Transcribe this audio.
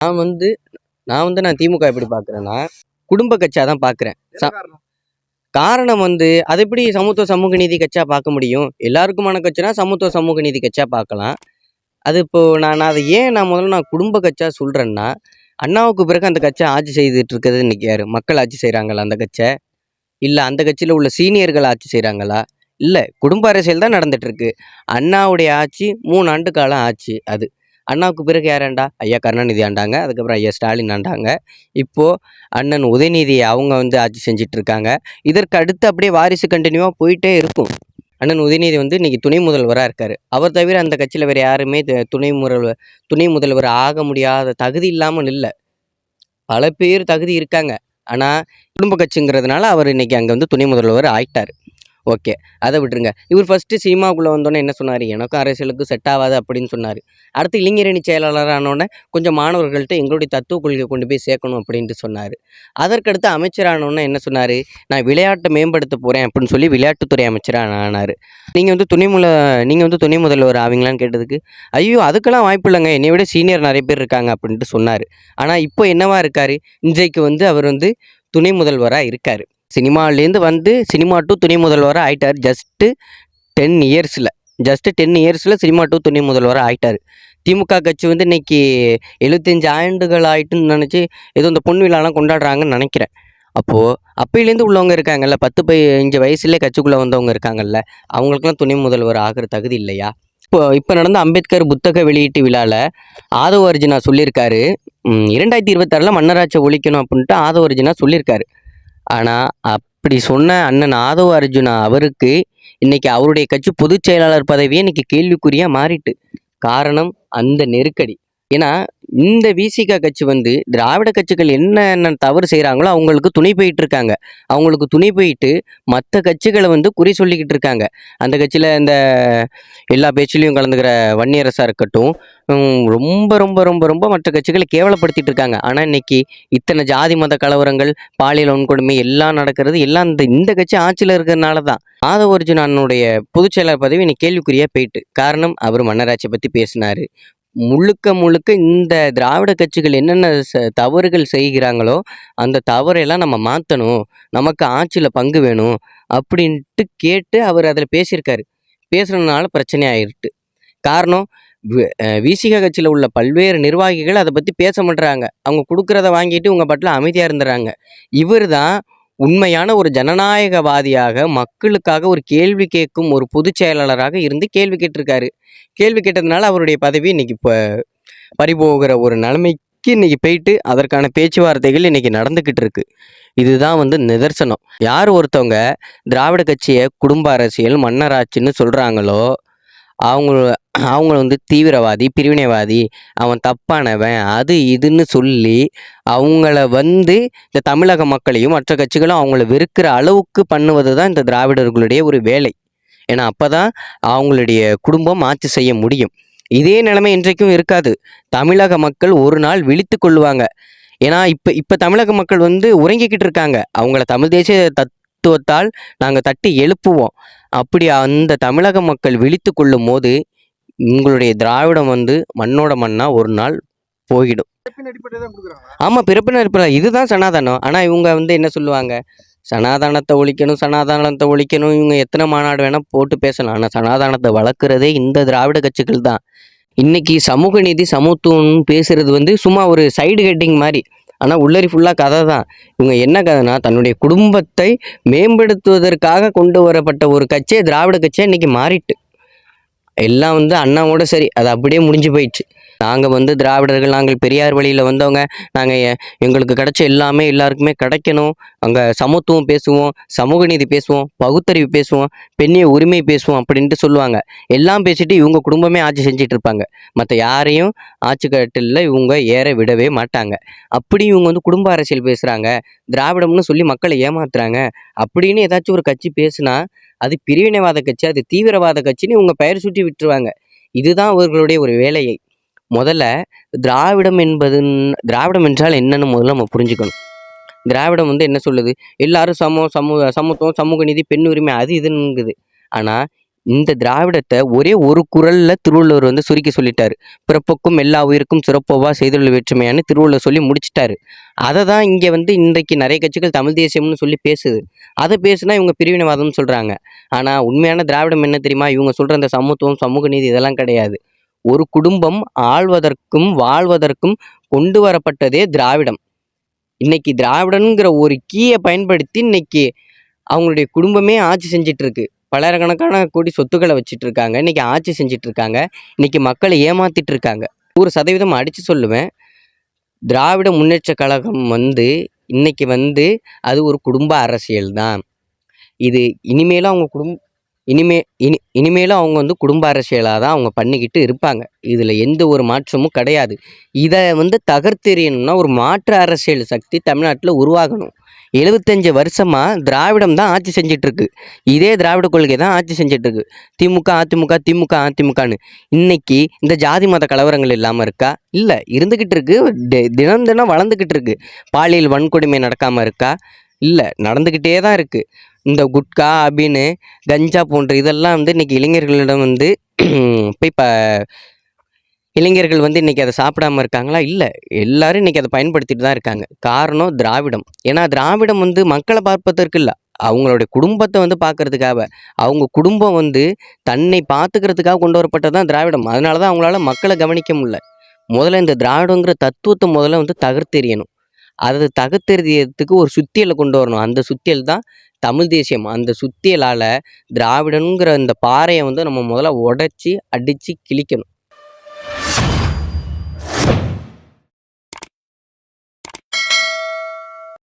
நான் வந்து நான் திமுக எப்படி பார்க்குறேன்னா, குடும்ப கட்சியாக தான் பார்க்குறேன். காரணம் வந்து அது எப்படி சமத்துவ சமூக நீதி கட்சியாக பார்க்க முடியும்? எல்லாருக்குமான கட்சினா சமத்துவ சமூக நீதி கட்சியாக பார்க்கலாம். அது இப்போ நான் அதை முதல்ல குடும்ப கட்சியாக சொல்கிறேன்னா, அண்ணாவுக்கு பிறகு அந்த கட்சியை ஆட்சி செய்துட்டு இருக்கிறது இன்னைக்கு யாரு? மக்கள் ஆட்சி செய்கிறாங்களா அந்த கட்சியை? இல்லை அந்த கட்சியில் உள்ள சீனியர்கள் ஆட்சி செய்கிறாங்களா? இல்லை, குடும்ப அரசியல் தான் நடந்துட்டு இருக்கு. அண்ணாவுடைய ஆட்சி 3 ஆண்டு காலம் ஆட்சி. அது அண்ணாவுக்கு பிறகு யார் ஆண்டா? ஐயா கருணாநிதி ஆண்டாங்க. அதுக்கப்புறம் ஐயா ஸ்டாலின் ஆண்டாங்க. இப்போது அண்ணன் உதயநிதி அவங்க வந்து ஆட்சி செஞ்சிட்டு இருக்காங்க. இதற்கு அடுத்து அப்படியே வாரிசு கண்டினியூவாக போயிட்டே இருக்கும். அண்ணன் உதயநிதி வந்து இன்னைக்கு துணை முதல்வராக இருக்கார். அவர் தவிர அந்த கட்சியில் வேறு யாருமே துணை முதல்வர் ஆக முடியாத தகுதி இல்லாமல் இல்லை. பல பேர் தகுதி இருக்காங்க. ஆனால் குடும்ப கட்சிங்கிறதுனால அவர் இன்னைக்கு அங்கே வந்து துணை முதல்வர் ஆயிட்டார். ஓகே, அதை விட்டுருங்க. இவர் ஃபஸ்ட்டு சினிமாவுக்குள்ளே வந்தோன்னே என்ன சொன்னார்? எனக்கும் அரசியலுக்கும் செட் ஆகாது அப்படின்னு சொன்னார். அடுத்து இளைஞரணி செயலாளர் ஆனோடனே கொஞ்சம் மாணவர்கள்ட்ட எங்களுடைய தத்துவ கொள்கையை கொண்டு போய் சேர்க்கணும் அப்படின்ட்டு சொன்னார். அதற்கடுத்து அமைச்சரானோடனே என்ன சொன்னார்? நான் விளையாட்டை மேம்படுத்த போகிறேன் அப்படின்னு சொல்லி விளையாட்டுத்துறை அமைச்சராக ஆனார். நீங்கள் வந்து துணை முதல்வர் ஆவீங்களான்னு கேட்டதுக்கு, ஐயோ அதுக்கெல்லாம் வாய்ப்பு இல்லைங்க, என்னை விட சீனியர் நிறைய பேர் இருக்காங்க அப்படின்ட்டு சொன்னார். ஆனால் இப்போ என்னவா இருக்கார்? இன்றைக்கு வந்து அவர் வந்து துணை முதல்வராக இருக்கார். சினிமாலேருந்து வந்து சினிமா டு துணை முதல்வராக ஆயிட்டார். ஜஸ்ட்டு 10 இயர்ஸில் சினிமா டு துணை முதல்வராக ஆயிட்டார். திமுக கட்சி வந்து இன்னைக்கு 75 ஆண்டுகள் ஆயிட்டுன்னு நினச்சி ஏதோ இந்த பொன் விழாலாம் கொண்டாடுறாங்கன்னு நினைக்கிறேன். அப்போது அப்பையிலேருந்து உள்ளவங்க இருக்காங்கல்ல, 10-15 வயசுலேயே கட்சிக்குள்ளே வந்தவங்க இருக்காங்கல்ல, அவங்களுக்குலாம் துணை முதல்வர் ஆகிற தகுதி இல்லையா? இப்போ நடந்த அம்பேத்கர் புத்தக வெளியீட்டு விழாவில் ஆதவ அர்ஜுனா சொல்லியிருக்காரு, 2026 மன்னராட்சியை ஒழிக்கணும் அப்படின்ட்டு ஆதவ அர்ஜுனா சொல்லியிருக்காரு. ஆனால் அப்படி சொன்ன அண்ணன் ஆதவ அர்ஜுனா அவருக்கு இன்னைக்கு அவருடைய கட்சி பொதுச் செயலாளர் பதவியே இன்னைக்கு கேள்விக்குறியாக மாறிட்டு. காரணம் அந்த நெருக்கடி. ஏன்னா இந்த விசிக கட்சி வந்து திராவிட கட்சிகள் என்ன தவறு செய்கிறாங்களோ அவங்களுக்கு துணை போயிட்டு இருக்காங்க. அவங்களுக்கு துணை போயிட்டு மற்ற கட்சிகளை வந்து குறி சொல்லிக்கிட்டு இருக்காங்க. அந்த கட்சியில் இந்த எல்லா பேச்சிலையும் கலந்துக்கிற வன்னியரசாக இருக்கட்டும், ரொம்ப ரொம்ப ரொம்ப ரொம்ப மற்ற கட்சிகளை கேவலப்படுத்திட்டு இருக்காங்க. ஆனால் இன்னைக்கு இத்தனை ஜாதி மத கலவரங்கள், பாலியல் வன்கொடுமை எல்லாம் நடக்கிறது எல்லாம் இந்த கட்சி ஆட்சியில் இருக்கிறதுனால தான். ஆதவ அர்ஜுனனுடைய பொதுச் செயலாளர் பதவி இன்னைக்கு கேள்விக்குறியாக போயிட்டு. காரணம், அவர் மன்னராட்சியை பற்றி பேசினார். முழுக்க இந்த திராவிட கட்சிகள் என்னென்ன தவறுகள் செய்கிறாங்களோ அந்த தவறையெல்லாம் நம்ம மாற்றணும், நமக்கு ஆட்சியில் பங்கு வேணும் அப்படின்ட்டு கேட்டு அவர் அதில் பேசியிருக்காரு. பேசுகிறதுனால பிரச்சனை ஆயிருக்கு. காரணம், விசிக கட்சியில் உள்ள பல்வேறு நிர்வாகிகள் அதை பற்றி பேச மாட்டுறாங்க. அவங்க கொடுக்குறத வாங்கிட்டு உங்கள் பாட்டில் அமைதியாக இருந்துடுறாங்க. இவர் தான் உண்மையான ஒரு ஜனநாயகவாதியாக மக்களுக்காக ஒரு கேள்வி கேட்கும் ஒரு பொதுச் செயலாளராக இருந்து கேள்வி கேட்டிருக்காரு. கேள்வி கேட்டதுனால அவருடைய பதவி இன்னைக்கு இப்போ பறிபோகிற ஒரு நிலைமைக்கு இன்னைக்கு போயிட்டு அதற்கான பேச்சுவார்த்தைகள் இன்னைக்கு நடந்துக்கிட்டு இருக்கு. இதுதான் வந்து நிதர்சனம். யார் ஒருத்தவங்க திராவிட கட்சியை குடும்ப அரசியல் மன்னராட்சின்னு சொல்கிறாங்களோ அவங்க வந்து தீவிரவாதி, பிரிவினைவாதி, அவன் தப்பானவன், அது இதுன்னு சொல்லி அவங்கள வந்து இந்த தமிழக மக்களையும் மற்ற கட்சிகளும் அவங்கள வெறுக்கிற அளவுக்கு பண்ணுவது தான் இந்த திராவிடர்களுடைய ஒரு வேலை. ஏன்னா அப்போ தான் அவங்களுடைய குடும்பம் ஆட்சி செய்ய முடியும். இதே நிலைமை இன்றைக்கும் இருக்காது. தமிழக மக்கள் ஒரு நாள் விழித்து கொள்ளுவாங்க. ஏன்னா இப்போ தமிழக மக்கள் வந்து உறங்கிக்கிட்டு இருக்காங்க. அவங்கள தமிழ் தேசிய தத்துவத்தால் நாங்கள் தட்டி எழுப்புவோம். அப்படி அந்த தமிழக மக்கள் விழித்து கொள்ளும் போது உங்களுடைய திராவிடம் வந்து மண்ணோட மண்ணா ஒரு நாள் போயிடும். ஆமாம், பிறப்பின் அடிப்படையில் இதுதான் சனாதனம். ஆனால் இவங்க வந்து என்ன சொல்லுவாங்க? சனாதனத்தை ஒழிக்கணும். இவங்க எத்தனை மாநாடு வேணால் போட்டு பேசலாம். ஆனால் சனாதனத்தை வளர்க்குறதே இந்த திராவிட கட்சிகள் தான். இன்னைக்கு சமூக நீதி சமத்துவம் பேசுறது வந்து சும்மா ஒரு சைடு ஹெட்டிங் மாதிரி. ஆனால் உள்ளரி ஃபுல்லாக கதை தான். இவங்க என்ன கதைனா, தன்னுடைய குடும்பத்தை மேம்படுத்துவதற்காக கொண்டு வரப்பட்ட ஒரு கட்சியை திராவிட கட்சியை இன்னைக்கு மாறிட்டு. எல்லாம் வந்து அண்ணாவோட சரி, அது அப்படியே முடிஞ்சு போயிடுச்சு. நாங்கள் வந்து திராவிடர்கள், நாங்கள் பெரியார் வழியில் வந்தவங்க, நாங்கள் எங்களுக்கு கிடைச்ச எல்லாமே எல்லாருக்குமே கிடைக்கணும், அங்கே சமத்துவம் பேசுவோம், சமூக நீதி பேசுவோம், பகுத்தறிவு பேசுவோம், பெண்ணிய உரிமை பேசுவோம் அப்படின்ட்டு சொல்லுவாங்க. எல்லாம் பேசிட்டு இவங்க குடும்பமே ஆட்சி செஞ்சுட்டு இருப்பாங்க. மற்ற யாரையும் ஆட்சி கட்டிலில் இவங்க ஏற விடவே மாட்டாங்க. அப்படி இவங்க வந்து குடும்ப அரசியல் பேசுகிறாங்க, திராவிடம்னு சொல்லி மக்களை ஏமாத்துறாங்க அப்படின்னு ஏதாச்சும் ஒரு கட்சி பேசுனா அது பிரிவினைவாத கட்சி, அது தீவிரவாத கட்சின்னு இவங்க பெயர் சுட்டி விட்டுருவாங்க. இதுதான் அவர்களுடைய ஒரு வேலையை. முதல்ல திராவிடம் என்றால் என்னன்னு முதல்ல நம்ம புரிஞ்சுக்கணும். திராவிடம் வந்து என்ன சொல்லுது? எல்லாரும் சமத்துவம், சமூக நீதி, பெண் உரிமை, அது இதுங்குது. ஆனால் இந்த திராவிடத்தை ஒரே ஒரு குறள்ல திருவள்ளுவர் வந்து சுருக்கி சொல்லிட்டாரு. பிறப்புக்கும் எல்லா உயிருக்கும் சிறப்போவா செய்தொழில் வேற்றுமையான்னு திருவள்ளுவர் சொல்லி முடிச்சிட்டாரு. அதை தான் இங்க வந்து இன்றைக்கு நிறைய கட்சிகள் தமிழ் தேசியம்னு சொல்லி பேசுது. அதை பேசுனா இவங்க பிரிவினைவாதம்னு சொல்றாங்க. ஆனா உண்மையான திராவிடம் என்ன தெரியுமா? இவங்க சொல்ற அந்த சமத்துவம், சமூக நீதி இதெல்லாம் கிடையாது. ஒரு குடும்பம் ஆள்வதற்கும் வாழ்வதற்கும் கொண்டு வரப்பட்டதே திராவிடம். இன்னைக்கு திராவிடன்ங்கிற ஒரு கீயை பயன்படுத்தி இன்னைக்கு அவங்களுடைய குடும்பமே ஆட்சி செஞ்சுட்டு இருக்கு. பலரக்கணக்கான கோடி சொத்துக்களை வச்சுட்டு இருக்காங்க. இன்னைக்கு ஆட்சி செஞ்சுட்டு இருக்காங்க. இன்னைக்கு மக்களை ஏமாத்திட்டு இருக்காங்க. 100% அடிச்சு சொல்லுவேன். திராவிட முன்னேற்ற கழகம் வந்து இன்னைக்கு வந்து அது ஒரு குடும்ப அரசியல் தான். இது இனிமேலும் அவங்க இனிமேலும் அவங்க வந்து குடும்ப அரசியலாக தான் அவங்க பண்ணிக்கிட்டு இருப்பாங்க. இதில் எந்த ஒரு மாற்றமும் கிடையாது. இதை வந்து தகர்த்தெறியணும்னா ஒரு மாற்று அரசியல் சக்தி தமிழ்நாட்டில் உருவாகணும். 75 வருஷமாக திராவிடம் தான் ஆட்சி செஞ்சிட்ருக்கு. இதே திராவிட கொள்கை தான் ஆட்சி செஞ்சிட்ருக்கு. திமுக அதிமுக திமுக அதிமுகன்னு. இன்னைக்கு இந்த ஜாதி மத கலவரங்கள் இல்லாமல் இருக்கா? இல்லை, இருந்துக்கிட்டு இருக்கு. தினம் தினம் வளர்ந்துக்கிட்டு இருக்கு. பாலியல் வன்கொடுமை நடக்காமல் இருக்கா? இல்லை, நடந்துக்கிட்டே தான் இருக்குது. இந்த குட்கா அபின்னு கஞ்சா போன்ற இதெல்லாம் வந்து இன்றைக்கி இளைஞர்களிடம் வந்து போய் இளைஞர்கள் வந்து இன்றைக்கி அதை சாப்பிடாம இருக்காங்களா? இல்லை, எல்லாரும் இன்றைக்கி அதை பயன்படுத்திட்டு தான் இருக்காங்க. காரணம் திராவிடம். ஏன்னா திராவிடம் வந்து மக்களை பார்ப்பதற்கு இல்லை, அவங்களுடைய குடும்பத்தை வந்து பார்க்கறதுக்காக. அவங்க குடும்பம் வந்து தன்னை பார்த்துக்கிறதுக்காக கொண்டு வரப்பட்டது தான் திராவிடம். அதனால தான் அவங்களால மக்களை கவனிக்க முடியல. முதல்ல இந்த திராவிடங்கிற தத்துவத்தை முதல்ல வந்து தகர்த்தெறியணும். அதை தகர்த்தெறியறதுக்கு ஒரு சுத்தியலை கொண்டு வரணும். அந்த சுத்தியல் தான் தமிழ் தேசியம். அந்த சுத்தியலால் திராவிடனுங்கிற இந்த பாறையை வந்து நம்ம முதல்ல உடைச்சி அடித்து கிழிக்கணும்.